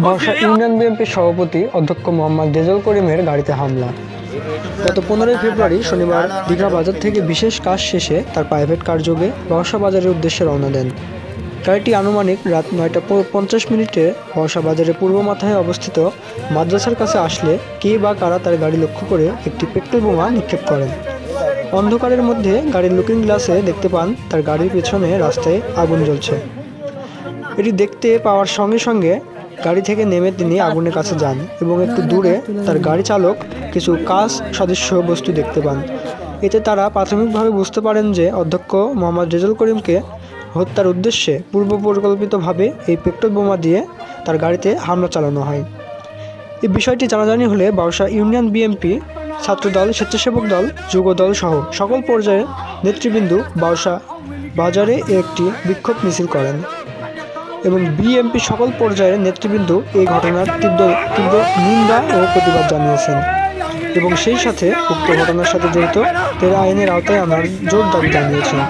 বর্ষা union বিএনপির সভাপতি অধ্যক্ষ মোহাম্মদ রেজাউল করিমের গাড়িতে হামলা। গত 15 ফেব্রুয়ারি শনিবার দীঘা বাজার থেকে বিশেষ কাজ শেষে তার প্রাইভেট কারযোগে বর্ষা বাজারের উদ্দেশ্যে রওনা দেন। গাড়িটি আনুমানিক রাত 9টা 50 বর্ষা বাজারের পূর্ব মাথায় অবস্থিত মাদ্রাসার কাছে আসলে কে বা কারা তার গাড়ি লক্ষ্য করে একটি পেট্রোল বোমা নিক্ষেপ করেন। অন্ধকারের মধ্যে গাড়ির লুকিং গ্লাসে দেখতে পান তার গাড়ির পেছনে রাস্তায় আগুন জ্বলছে। এটি দেখতে পাওয়ার সঙ্গে সঙ্গে গাড়ি থেকে নেমে তিনি আগুনের কাছে যান এবং একটু দূরে তার গাড়ি চালক কিছু কাঁচ সদৃশ্য বস্তু দেখতে পান। এতে তারা প্রাথমিকভাবে বুঝতে পারেন যে অধ্যক্ষ মোহাম্মদ রেজাউল করিমকে হত্যার উদ্দেশ্যে পূর্ব পরিকল্পিতভাবে এই পেট্রোল বোমা দিয়ে তার গাড়িতে হামলা চালানো হয়। এই বিষয়টি জানাজানি হলে বর্ষা ইউনিয়ন বিএনপি, ছাত্রদল, স্বেচ্ছাসেবক দল, যুব দল সহ সকল পর্যায়ের নেতৃবৃন্দ বর্ষা বাজারে একটি বিক্ষোভ মিছিল করেন এবং বিএনপি সকল পর্যায়ের নেতৃবৃন্দ এই ঘটনার তীব্র নিন্দা ও প্রতিবাদ জানিয়েছেন এবং সেই সাথে উক্ত ঘটনার সাথে জড়িত তাদের আইনের আওতায় আনার জোর দাবি জানিয়েছেন।